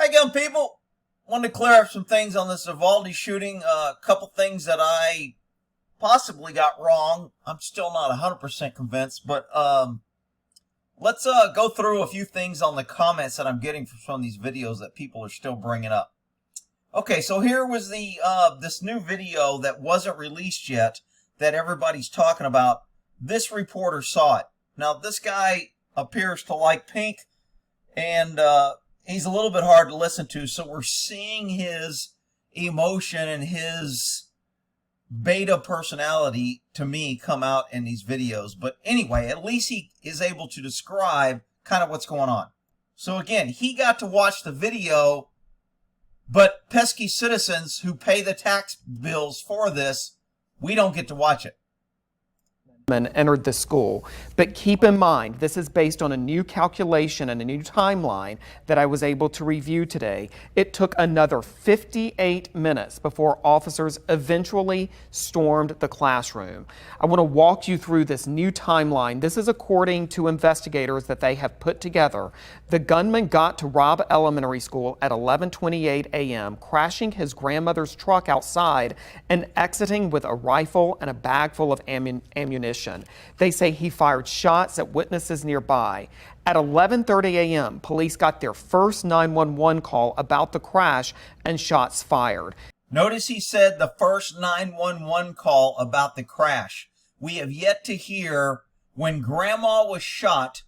Hi again, people. Wanted to clear up some things on this Uvalde shooting. A couple things that I possibly got wrong. I'm still not 100% convinced, but let's go through a few things on the comments that I'm getting from some of these videos that people are still bringing up. Okay, so here was the this new video that wasn't released yet that everybody's talking about. This reporter saw it. Now, this guy appears to like pink, and he's a little bit hard to listen to, so we're seeing his emotion and his beta personality, to me, come out in these videos. But anyway, at least he is able to describe kind of what's going on. So again, he got to watch the video, but pesky citizens who pay the tax bills for this, we don't get to watch it. Entered the school. But keep in mind, this is based on a new calculation and a new timeline that I was able to review today. It took another 58 minutes before officers eventually stormed the classroom. I want to walk you through this new timeline. This is according to investigators that they have put together. The gunman got to Robb Elementary School at 11:28 a.m., crashing his grandmother's truck outside and exiting with a rifle and a bag full of ammunition. They say he fired shots at witnesses nearby. At 11:30 a.m., police got their first 911 call about the crash and shots fired. Notice he said the first 911 call about the crash. We have yet to hear when Grandma was shot.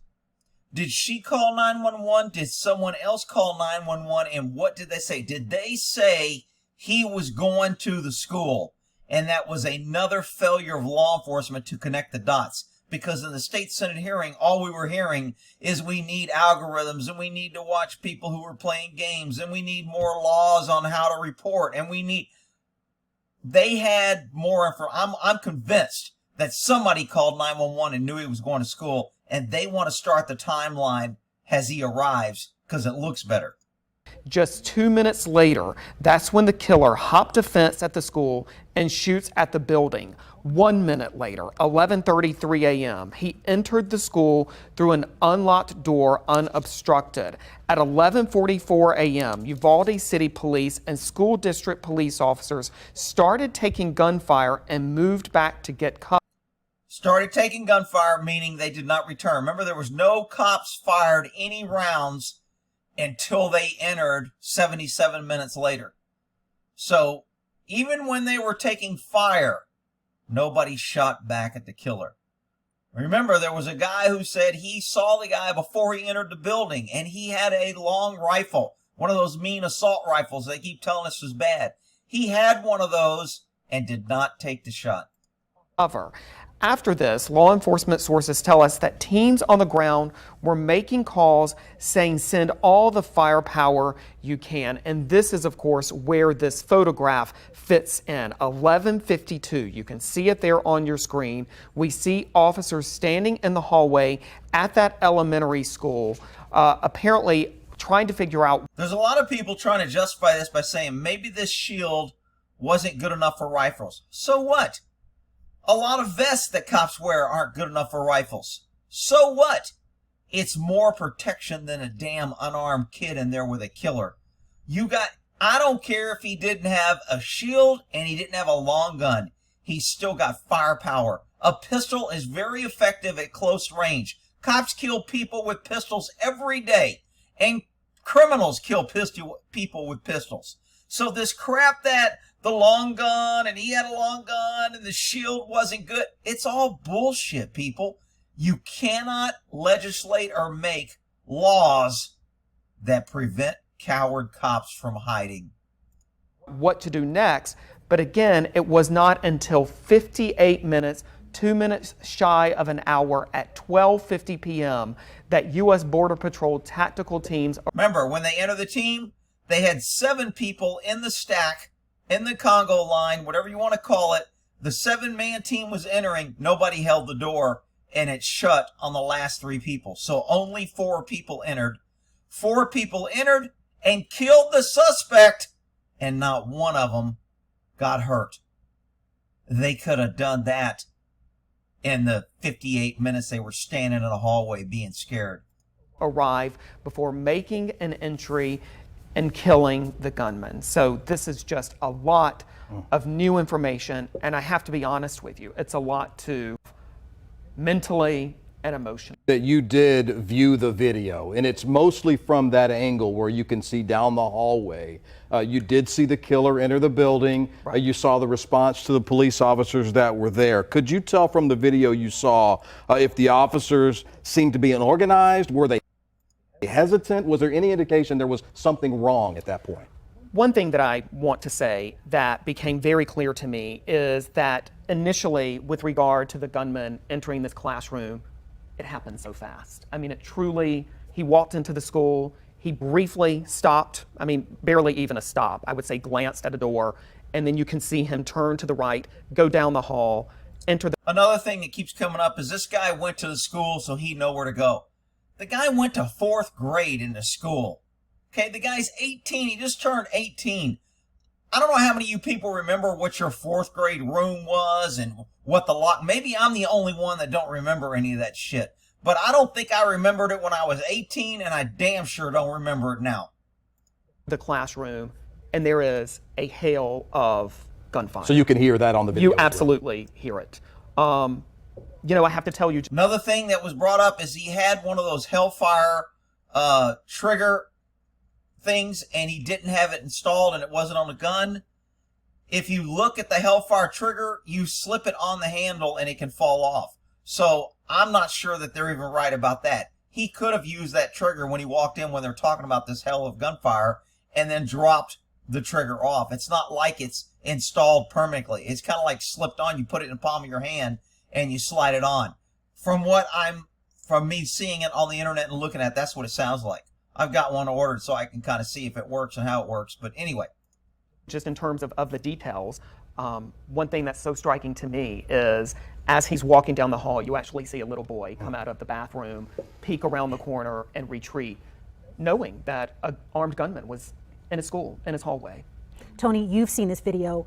Did she call 911? Did someone else call 911? And what did they say? Did they say he was going to the school and that was another failure of law enforcement to connect the dots? Because in the state Senate hearing, all we were hearing is we need algorithms, and we need to watch people who are playing games, and we need more laws on how to report, and we need... They had more info. I'm convinced that somebody called 911 and knew he was going to school, and they want to start the timeline as he arrives because it looks better. Just 2 minutes later, that's when the killer hopped a fence at the school and shoots at the building. 1 minute later, 11:33 a.m., he entered the school through an unlocked door unobstructed. At 11:44 a.m., Uvalde City Police and school district police officers started taking gunfire and moved back to get cover. Started taking gunfire, meaning they did not return. Remember, there was no cops fired any rounds until they entered 77 minutes later. So even when they were taking fire, nobody shot back at the killer. Remember, there was a guy who said he saw the guy before he entered the building, and he had a long rifle, one of those mean assault rifles they keep telling us is bad. He had one of those and did not take the shot. After this, law enforcement sources tell us that teams on the ground were making calls saying send all the firepower you can. And this is, of course, where this photograph fits in. 11:52. You can see it there on your screen. We see officers standing in the hallway at that elementary school, apparently trying to figure out. There's a lot of people trying to justify this by saying maybe this shield wasn't good enough for rifles. So what? A lot of vests that cops wear aren't good enough for rifles. So what? It's more protection than a damn unarmed kid in there with a killer. I don't care if he didn't have a shield and he didn't have a long gun. He's still got firepower. A pistol is very effective at close range. Cops kill people with pistols every day, and criminals kill people with pistols. So this crap that the long gun, and he had a long gun, and the shield wasn't good. It's all bullshit, people. You cannot legislate or make laws that prevent coward cops from hiding. What to do next, but again, it was not until 58 minutes, 2 minutes shy of an hour at 12:50 p.m. that U.S. Border Patrol tactical teams... Remember, when they entered the team, they had 7 people in the stack, in the Congo line, whatever you want to call it. The 7-man team was entering. Nobody held the door, and it shut on the last 3 people. So only 4 people entered. 4 people entered and killed the suspect, and not one of them got hurt. They could have done that in the 58 minutes they were standing in the hallway being scared. Arrive before making an entry and killing the gunman. So this is just a lot of new information, and I have to be honest with you, it's a lot to mentally and emotionally. That you did view the video, and it's mostly from that angle where you can see down the hallway. You did see the killer enter the building. Right. You saw the response to the police officers that were there. Could you tell from the video you saw if the officers seemed to be unorganized? Were they hesitant? Was there any indication there was something wrong at that point? One thing that I want to say that became very clear to me is that initially, with regard to the gunman entering this classroom, it happened so fast. I mean, it truly, he walked into the school, he briefly stopped, I mean, barely even a stop, I would say glanced at a door, and then you can see him turn to the right, go down the hall, enter the... Another thing that keeps coming up is this guy went to the school so he'd know where to go. The guy went to 4th grade in the school. Okay, the guy's 18. He just turned 18. I don't know how many of you people remember what your 4th grade room was and what the lock... Maybe I'm the only one that don't remember any of that shit. But I don't think I remembered it when I was 18, and I damn sure don't remember it now. The classroom, and there is a hail of gunfire. So you can hear that on the video. You absolutely hear it. You know, I have to tell you... Another thing that was brought up is he had one of those Hellfire trigger things, and he didn't have it installed, and it wasn't on the gun. If you look at the Hellfire trigger, you slip it on the handle, and it can fall off. So I'm not sure that they're even right about that. He could have used that trigger when he walked in when they're talking about this hell of gunfire, and then dropped the trigger off. It's not like it's installed permanently. It's kind of like slipped on. You put it in the palm of your hand, and you slide it on. From me seeing it on the internet and looking at it, that's what it sounds like. I've got one ordered so I can kind of see if it works and how it works. But anyway. Just in terms of the details, one thing that's so striking to me is as he's walking down the hall, you actually see a little boy come out of the bathroom, peek around the corner, and retreat, knowing that an armed gunman was in his school, in his hallway. Tony, you've seen this video.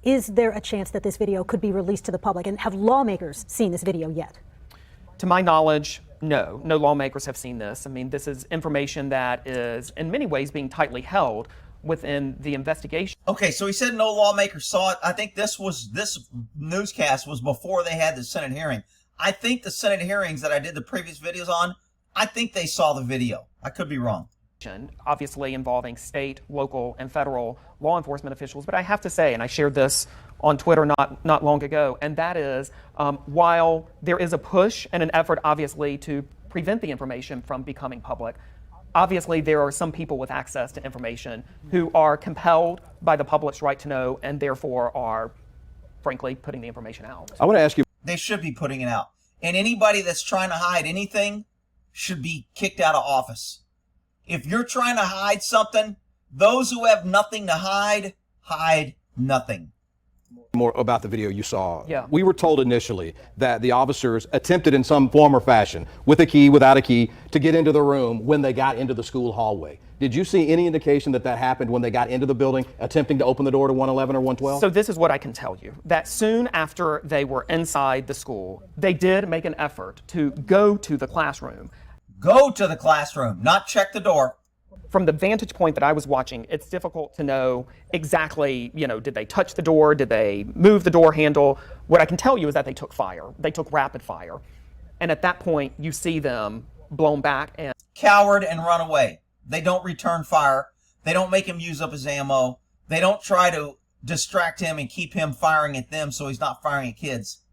Is there a chance that this video could be released to the public? And have lawmakers seen this video yet? To my knowledge, no lawmakers have seen this. I mean, this is information that is in many ways being tightly held within the investigation. Okay, so he said no lawmakers saw it. I think this newscast was before they had the Senate hearing. I think the Senate hearings that I did the previous videos on, I think they saw the video. I could be wrong. Obviously involving state, local, and federal law enforcement officials. But I have to say, and I shared this on Twitter not long ago, and that is while there is a push and an effort, obviously, to prevent the information from becoming public, obviously there are some people with access to information who are compelled by the public's right to know and therefore are, frankly, putting the information out. I want to ask you. They should be putting it out. And anybody that's trying to hide anything should be kicked out of office. If you're trying to hide something, those who have nothing to hide, hide nothing. More about the video you saw. Yeah. We were told initially that the officers attempted in some form or fashion, with a key, without a key, to get into the room when they got into the school hallway. Did you see any indication that that happened when they got into the building, attempting to open the door to 111 or 112? So this is what I can tell you, that soon after they were inside the school, they did make an effort to go to the classroom. Go to the classroom, not check the door. From the vantage point that I was watching, it's difficult to know exactly, did they touch the door? Did they move the door handle? What I can tell you is that they took fire. They took rapid fire. And at that point, you see them blown back and... Coward and run away. They don't return fire. They don't make him use up his ammo. They don't try to distract him and keep him firing at them so he's not firing at kids.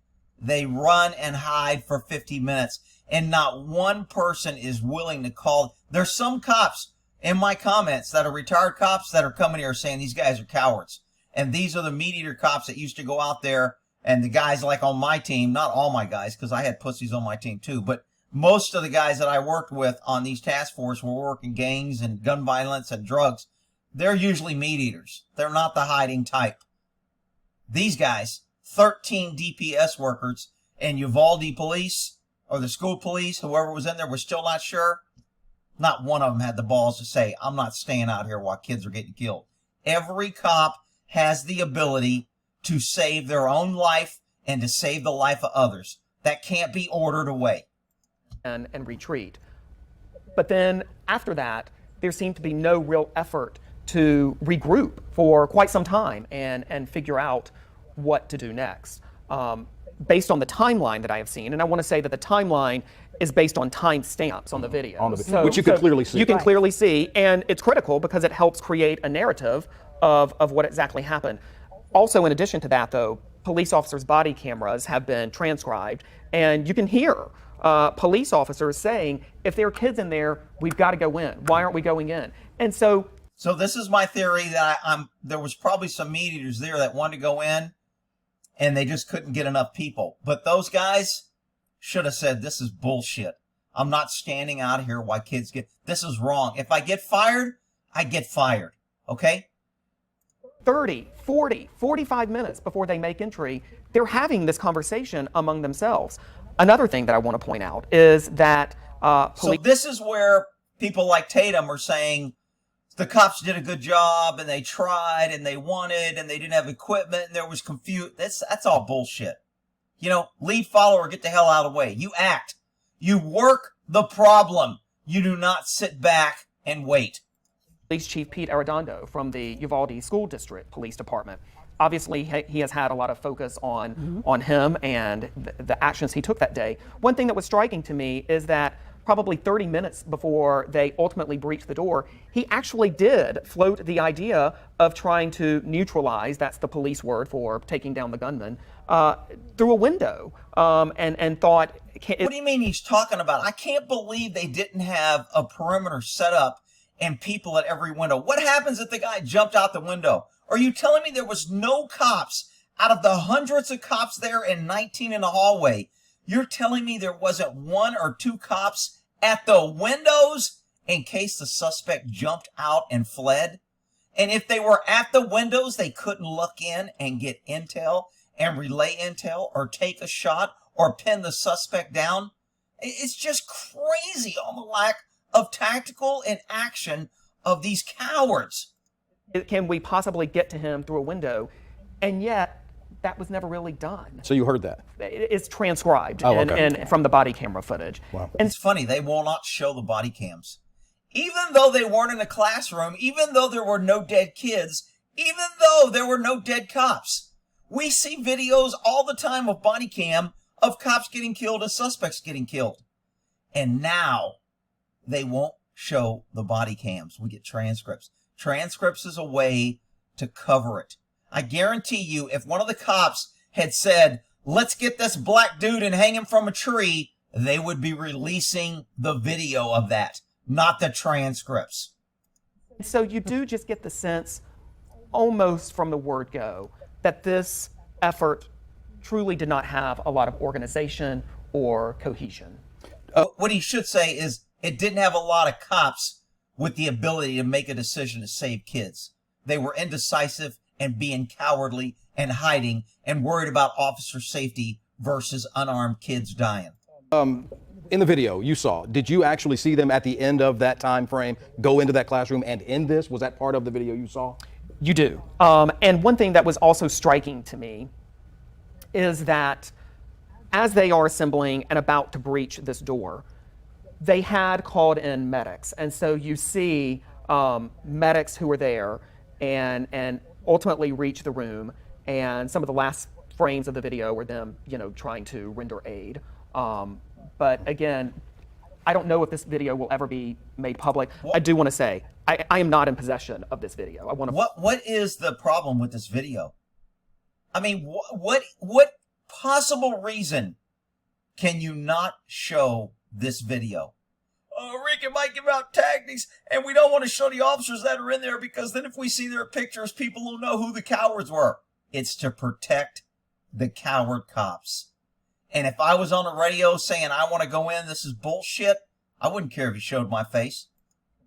They run and hide for 50 minutes. And not one person is willing to call. There's some cops in my comments that are retired cops that are coming here saying these guys are cowards. And these are the meat eater cops that used to go out there, and the guys like on my team, not all my guys, because I had pussies on my team too, but most of the guys that I worked with on these task force were working gangs and gun violence and drugs. They're usually meat eaters. They're not the hiding type. These guys, 13 DPS workers and Uvalde police, or the school police, whoever was in there, we're still not sure. Not one of them had the balls to say, I'm not staying out here while kids are getting killed. Every cop has the ability to save their own life and to save the life of others. That can't be ordered away. And retreat. But then after that, there seemed to be no real effort to regroup for quite some time and figure out what to do next. Based on the timeline that I have seen, and I want to say that the timeline is based on time stamps on the video. Which you can clearly see. You can clearly see, and it's critical because it helps create a narrative of what exactly happened. Also, in addition to that, though, police officers' body cameras have been transcribed, and you can hear police officers saying, if there are kids in there, we've got to go in. Why aren't we going in? And so this is my theory that there was probably some meat eaters there that wanted to go in, and they just couldn't get enough people. But those guys should have said, this is bullshit. I'm not standing out here while kids this is wrong. If I get fired, I get fired. Okay? 30, 40, 45 minutes before they make entry, they're having this conversation among themselves. Another thing that I want to point out is that So this is where people like Tatum are saying the cops did a good job and they tried and they wanted and they didn't have equipment and there was confusion. That's all bullshit. You know, lead, follow, or get the hell out of the way. You act. You work the problem. You do not sit back and wait. Police Chief Pete Arredondo from the Uvalde School District Police Department. Obviously, he has had a lot of focus on him and the actions he took that day. One thing that was striking to me is that probably 30 minutes before they ultimately breached the door, he actually did float the idea of trying to neutralize, that's the police word for taking down the gunman, through a window, and thought... What do you mean he's talking about? I can't believe they didn't have a perimeter set up and people at every window. What happens if the guy jumped out the window? Are you telling me there was no cops out of the hundreds of cops there and 19 in the hallway? You're telling me there wasn't one or two cops at the windows in case the suspect jumped out and fled? And if they were at the windows, they couldn't look in and get intel and relay intel or take a shot or pin the suspect down? It's just crazy on the lack of tactical and action of these cowards. Can we possibly get to him through a window? And yet, that was never really done. So you heard that? It's transcribed okay. from the body camera footage. Wow. And it's funny, they will not show the body cams. Even though they weren't in a classroom, even though there were no dead kids, even though there were no dead cops. We see videos all the time of body cam of cops getting killed and suspects getting killed. And now they won't show the body cams. We get transcripts. Transcripts is a way to cover it. I guarantee you, if one of the cops had said, let's get this black dude and hang him from a tree, they would be releasing the video of that, not the transcripts. So you do just get the sense, almost from the word go, that this effort truly did not have a lot of organization or cohesion. What he should say is it didn't have a lot of cops with the ability to make a decision to save kids. They were indecisive and being cowardly and hiding and worried about officer safety versus unarmed kids dying. In the video you saw, did you actually see them at the end of that time frame go into that classroom and end this? Was that part of the video you saw? You do. And one thing that was also striking to me is that as they are assembling and about to breach this door, they had called in medics. And so you see medics who were there and ultimately reach the room. And some of the last frames of the video were them, trying to render aid. But again, I don't know if this video will ever be made public. I do want to say, I am not in possession of this video. What is the problem with this video? I mean, what possible reason can you not show this video? Oh, Rick, it might give out tactics, and we don't want to show the officers that are in there because then if we see their pictures, people will know who the cowards were. It's to protect the coward cops. And if I was on the radio saying I want to go in, this is bullshit, I wouldn't care if you showed my face.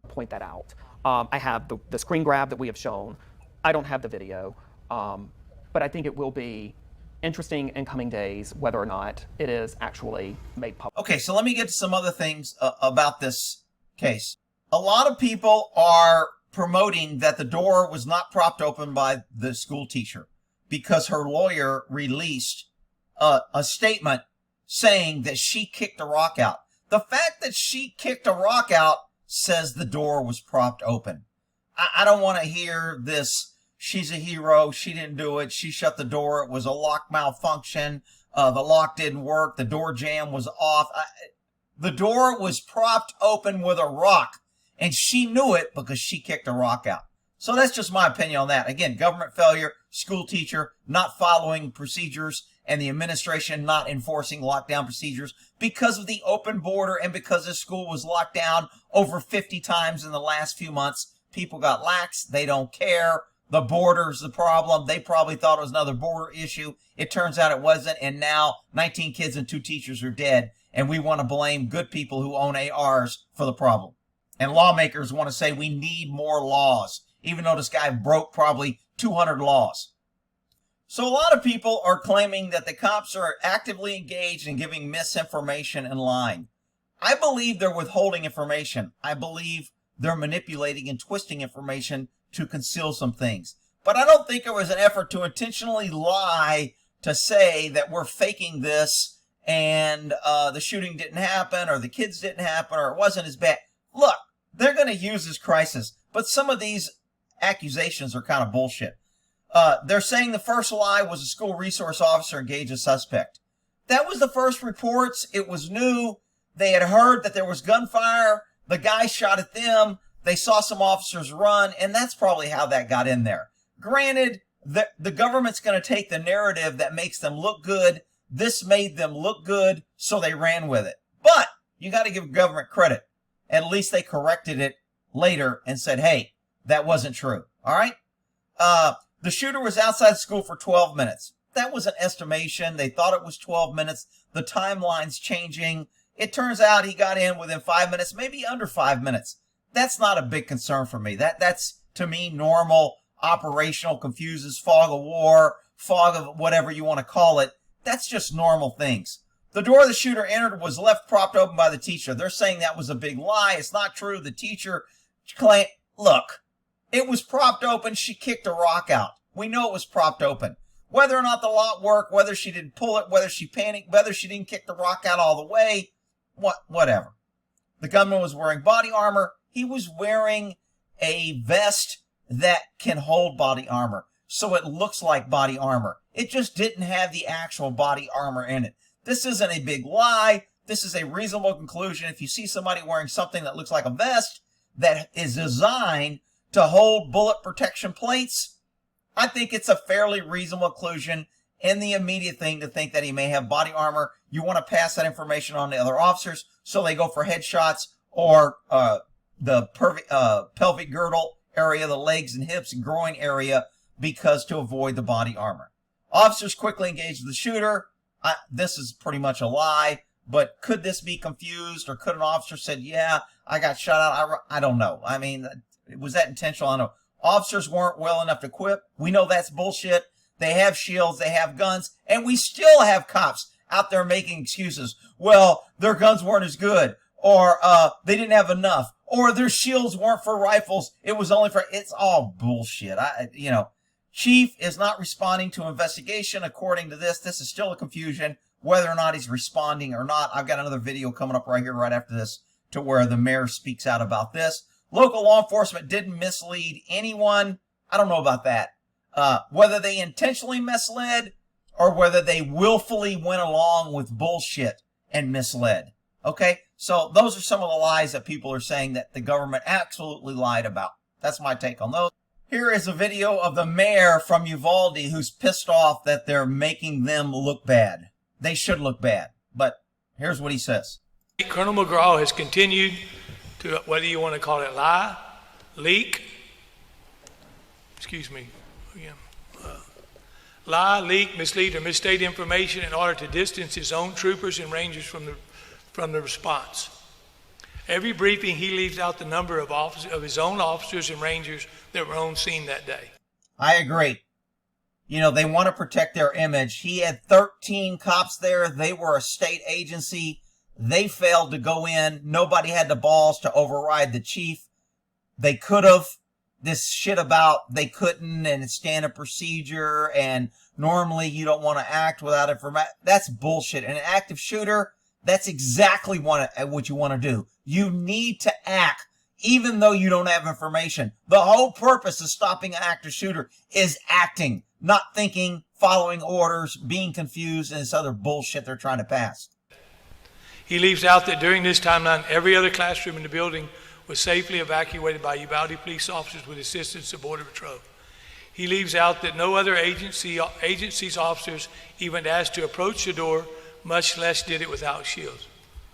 Point that out. I have the screen grab that we have shown. I don't have the video, but I think it will be interesting in coming days whether or not it is actually made public. Okay, so let me get to some other things about this case. A lot of people are promoting that the door was not propped open by the school teacher because her lawyer released a statement saying that she kicked a rock out. The fact that she kicked a rock out says the door was propped open. I don't want to hear this, she's a hero, she didn't do it, she shut the door, it was a lock malfunction, the lock didn't work, the door jamb was off. The door was propped open with a rock, and she knew it because she kicked a rock out. So that's just my opinion on that. Again, government failure, school teacher not following procedures, and the administration not enforcing lockdown procedures because of the open border and because the school was locked down over 50 times in the last few months. People got lax. They don't care. The border's the problem. They probably thought it was another border issue. It turns out it wasn't, and now 19 kids and 2 teachers are dead, and we want to blame good people who own ARs for the problem. And lawmakers want to say we need more laws, even though this guy broke probably 200 laws. So a lot of people are claiming that the cops are actively engaged in giving misinformation and lying. I believe they're withholding information. I believe they're manipulating and twisting information to conceal some things. But I don't think it was an effort to intentionally lie to say that we're faking this and the shooting didn't happen or the kids didn't happen or it wasn't as bad. Look, they're going to use this crisis, but some of these accusations are kind of bullshit. They're saying the first lie was a school resource officer engaged a suspect. That was the first reports. It was new. They had heard that there was gunfire. The guy shot at them. They saw some officers run, and that's probably how that got in there. Granted, the government's going to take the narrative that makes them look good. This made them look good, so they ran with it. But you got to give government credit. At least they corrected it later and said, hey, that wasn't true. All right? The shooter was outside school for 12 minutes. That was an estimation. They thought it was 12 minutes. The timeline's changing. It turns out he got in within 5 minutes, maybe under 5 minutes. That's not a big concern for me. That's to me, normal, operational, confuses, fog of war, fog of whatever you want to call it. That's just normal things. The door the shooter entered was left propped open by the teacher. They're saying that was a big lie. It's not true. The teacher claimed, look, it was propped open. She kicked a rock out. We know it was propped open. Whether or not the lock worked, whether she didn't pull it, whether she panicked, whether she didn't kick the rock out all the way, whatever. The gunman was wearing body armor. He was wearing a vest that can hold body armor, so it looks like body armor. It just didn't have the actual body armor in it. This isn't a big lie. This is a reasonable conclusion. If you see somebody wearing something that looks like a vest that is designed to hold bullet protection plates, I think it's a fairly reasonable conclusion and the immediate thing to think that he may have body armor. You want to pass that information on to other officers so they go for headshots or the pelvic girdle area, the legs and hips and groin area, because to avoid the body armor. Officers quickly engaged the shooter. This is pretty much a lie, but could this be confused, or could an officer said, yeah, I got shot out? I don't know. I mean, was that intentional? I don't know. Officers weren't well enough equipped. We know that's bullshit. They have shields, they have guns, and we still have cops out there making excuses. Well, their guns weren't as good, or they didn't have enough, or their shields weren't for rifles. It was only for, it's all bullshit. Chief is not responding to investigation. According to this is still a confusion whether or not he's responding or not. I've got another video coming up right here, right after this, to where the mayor speaks out about this. Local law enforcement didn't mislead anyone. I don't know about that. Whether they intentionally misled or whether they willfully went along with bullshit and misled. Okay? So those are some of the lies that people are saying that the government absolutely lied about. That's my take on those. Here is a video of the mayor from Uvalde who's pissed off that they're making them look bad. They should look bad. But here's what he says. Colonel McGraw has continued to, whether you want to call it lie, leak, lie, leak, mislead, or misstate information in order to distance his own troopers and rangers from the response. Every briefing, he leaves out the number of his own officers and rangers that were on scene that day. I agree. You know, they want to protect their image. He had 13 cops there. They were a state agency. They failed to go in. Nobody had the balls to override the chief. They could have. This shit about they couldn't and it's standard procedure and normally you don't want to act without information. That's bullshit. An active shooter, that's exactly what you want to do. You need to act even though you don't have information. The whole purpose of stopping an active shooter is acting, not thinking, following orders, being confused, and this other bullshit they're trying to pass. He leaves out that during this timeline, every other classroom in the building was safely evacuated by Uvalde police officers with assistance of Border Patrol. He leaves out that no other agency's officers even asked to approach the door, much less did it without shields.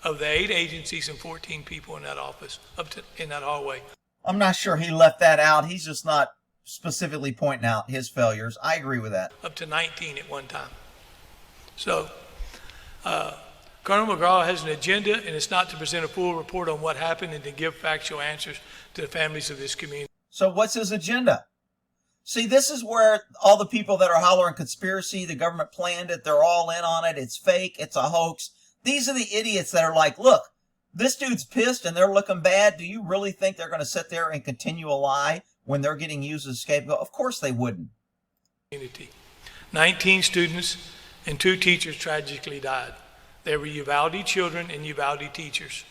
Of the 8 agencies and 14 people in that office, in that hallway. I'm not sure he left that out. He's just not specifically pointing out his failures. I agree with that. Up to 19 at one time. So, Colonel McGraw has an agenda, and it's not to present a full report on what happened and to give factual answers to the families of this community. So what's his agenda? See, this is where all the people that are hollering conspiracy, the government planned it, they're all in on it, it's fake, it's a hoax. These are the idiots that are like, look, this dude's pissed and they're looking bad. Do you really think they're going to sit there and continue a lie when they're getting used as a scapegoat? Of course they wouldn't. 19 students and 2 teachers tragically died. They were Uvalde children and Uvalde teachers.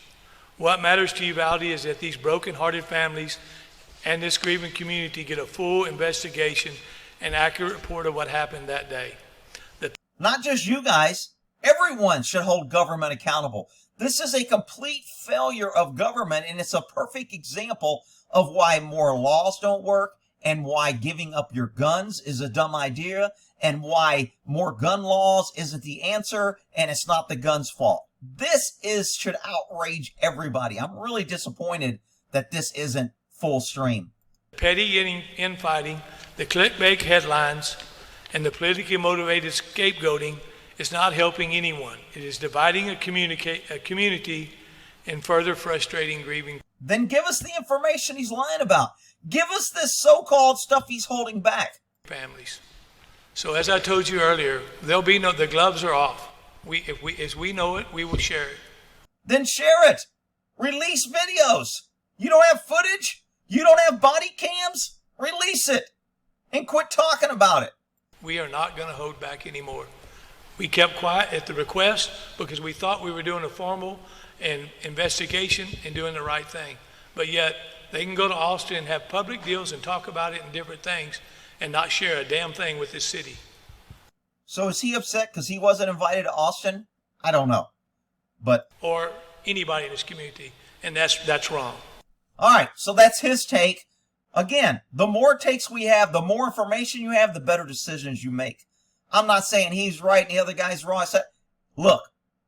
What matters to Uvalde is that these broken-hearted families and this grieving community get a full investigation and accurate report of what happened that day. Not just you guys. Everyone should hold government accountable. This is a complete failure of government, and it's a perfect example of why more laws don't work and why giving up your guns is a dumb idea and why more gun laws isn't the answer and it's not the gun's fault. This should outrage everybody. I'm really disappointed that this isn't full stream. Petty infighting, the clickbait headlines, and the politically motivated scapegoating is not helping anyone. It is dividing a community and further frustrating grieving. Then give us the information he's lying about. Give us this so-called stuff he's holding back. Families. So as I told you earlier, the gloves are off. As we know it, we will share it. Then share it. Release videos. You don't have footage? You don't have body cams? Release it. And quit talking about it. We are not going to hold back anymore. We kept quiet at the request because we thought we were doing a formal investigation and doing the right thing. But yet, they can go to Austin and have public deals and talk about it and different things and not share a damn thing with this city. So is he upset because he wasn't invited to Austin? I don't know. Or anybody in this community. And that's wrong. All right, so that's his take. Again, the more takes we have, the more information you have, the better decisions you make. I'm not saying he's right and the other guy's wrong. I said, look,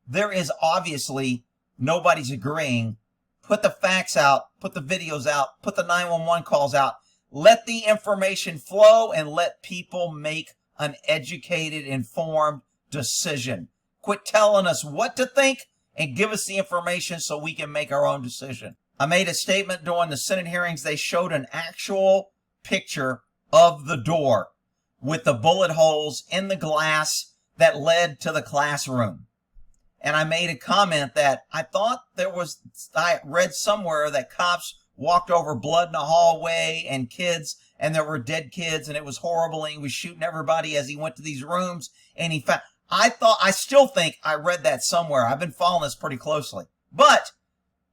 there is obviously nobody's agreeing. Put the facts out, put the videos out, put the 911 calls out. Let the information flow and let people make an educated, informed decision. Quit telling us what to think and give us the information so we can make our own decision. I made a statement during the Senate hearings. They showed an actual picture of the door with the bullet holes in the glass that led to the classroom. And I made a comment that I thought I read somewhere that cops walked over blood in the hallway and kids, and there were dead kids, and it was horrible, and he was shooting everybody as he went to these rooms, and I still think I read that somewhere. I've been following this pretty closely. But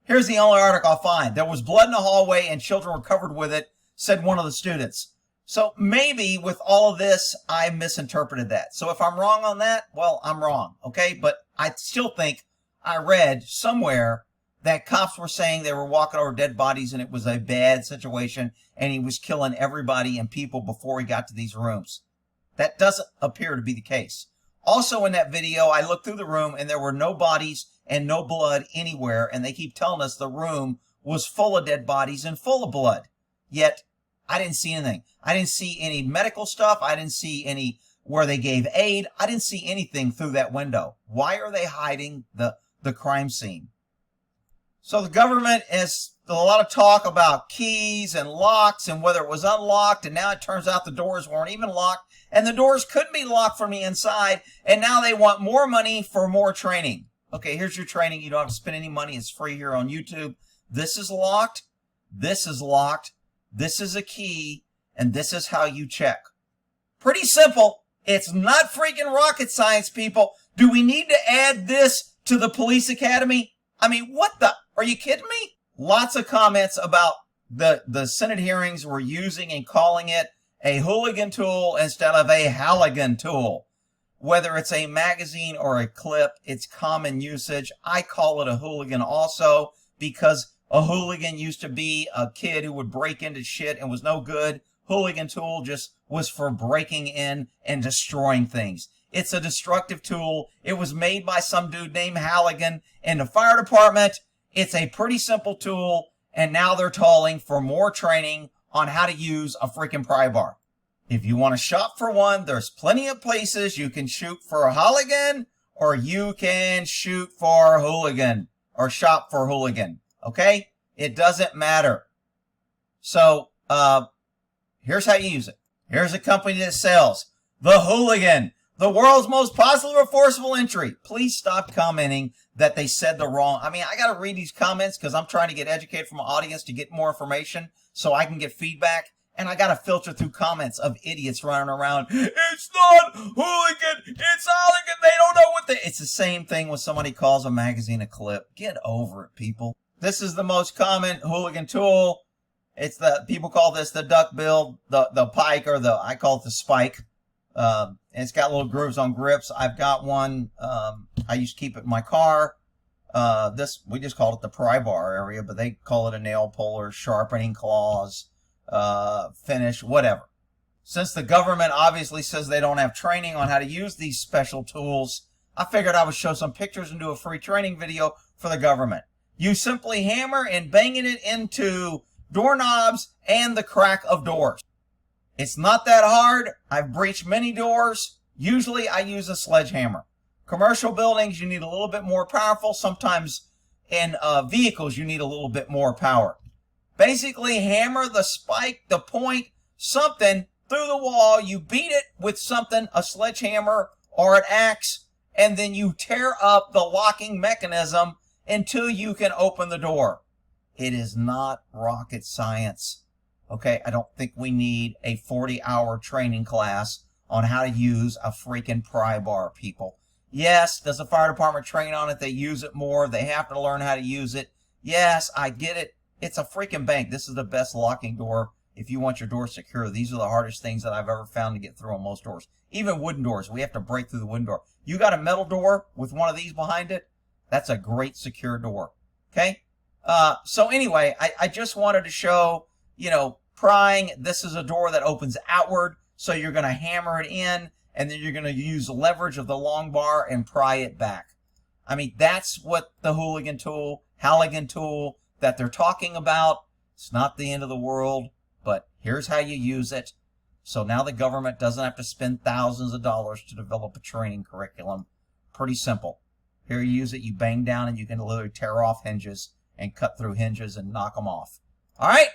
here's the only article I'll find. There was blood in the hallway and children were covered with it, said one of the students. So maybe with all of this, I misinterpreted that. So if I'm wrong on that, well, I'm wrong, okay? But I still think I read somewhere that cops were saying they were walking over dead bodies and it was a bad situation and he was killing everybody and people before he got to these rooms. That doesn't appear to be the case. Also in that video, I looked through the room and there were no bodies and no blood anywhere, and they keep telling us the room was full of dead bodies and full of blood. Yet, I didn't see anything. I didn't see any medical stuff. I didn't see any where they gave aid. I didn't see anything through that window. Why are they hiding the crime scene? So the government has a lot of talk about keys and locks and whether it was unlocked, and now it turns out the doors weren't even locked, and the doors couldn't be locked from the inside, and now they want more money for more training. Okay, here's your training. You don't have to spend any money. It's free here on YouTube. This is locked. This is locked. This is a key. And this is how you check. Pretty simple. It's not freaking rocket science, people. Do we need to add this to the police academy? I mean, what the? Are you kidding me? Lots of comments about the Senate hearings were using and calling it a hooligan tool instead of a Halligan tool. Whether it's a magazine or a clip, it's common usage. I call it a hooligan also because a hooligan used to be a kid who would break into shit and was no good. Hooligan tool just was for breaking in and destroying things. It's a destructive tool. It was made by some dude named Halligan in the fire department. It's a pretty simple tool, and now they're calling for more training on how to use a freaking pry bar. If you want to shop for one, there's plenty of places you can shoot for a Halligan, or you can shoot for Hooligan, or shop for Hooligan. Okay? It doesn't matter. So, here's how you use it. Here's a company that sells the Hooligan, the world's most popular forcible entry. Please stop commenting that they said the wrong. I mean, I got to read these comments because I'm trying to get educated from my audience to get more information so I can get feedback. And I got to filter through comments of idiots running around. It's not Hooligan. It's Halligan. They don't know what it's the same thing when somebody calls a magazine a clip. Get over it, people. This is the most common hooligan tool. It's people call this the duck bill, the pike, or I call it the spike. And it's got little grooves on grips. I've got one. I used to keep it in my car. We just call it the pry bar area, but they call it a nail puller, sharpening claws, finish, whatever. Since the government obviously says they don't have training on how to use these special tools, I figured I would show some pictures and do a free training video for the government. You simply hammer and banging it into doorknobs and the crack of doors. It's not that hard. I've breached many doors. Usually I use a sledgehammer. Commercial buildings, you need a little bit more powerful. Sometimes in vehicles, you need a little bit more power. Basically, hammer the spike, the point, something through the wall. You beat it with something, a sledgehammer or an axe, and then you tear up the locking mechanism until you can open the door. It is not rocket science. Okay, I don't think we need a 40-hour training class on how to use a freaking pry bar, people. Yes, does the fire department train on it? They use it more. They have to learn how to use it. Yes, I get it. It's a freaking bank. This is the best locking door if you want your door secure. These are the hardest things that I've ever found to get through on most doors. Even wooden doors, we have to break through the wooden door. You got a metal door with one of these behind it? That's a great secure door. Okay? So anyway, I just wanted to show, prying. This is a door that opens outward, so you're going to hammer it in, and then you're going to use leverage of the long bar and pry it back. I mean, that's what the hooligan tool, Halligan tool that they're talking about. It's not the end of the world, but here's how you use it. So now the government doesn't have to spend thousands of dollars to develop a training curriculum. Pretty simple. Here you use it, you bang down, and you can literally tear off hinges and cut through hinges and knock them off. All right?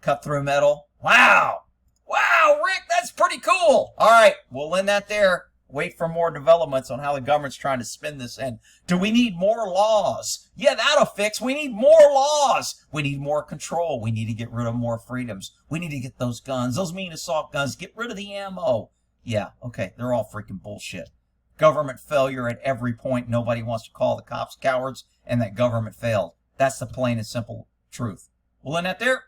Cut through metal. Wow! Wow, Rick, that's pretty cool. All right, we'll end that there. Wait for more developments on how the government's trying to spin this in. Do we need more laws? Yeah, that'll fix. We need more laws. We need more control. We need to get rid of more freedoms. We need to get those guns, those mean assault guns. Get rid of the ammo. Yeah, okay, they're all freaking bullshit. Government failure at every point. Nobody wants to call the cops cowards, and that government failed. That's the plain and simple truth. We'll end that there.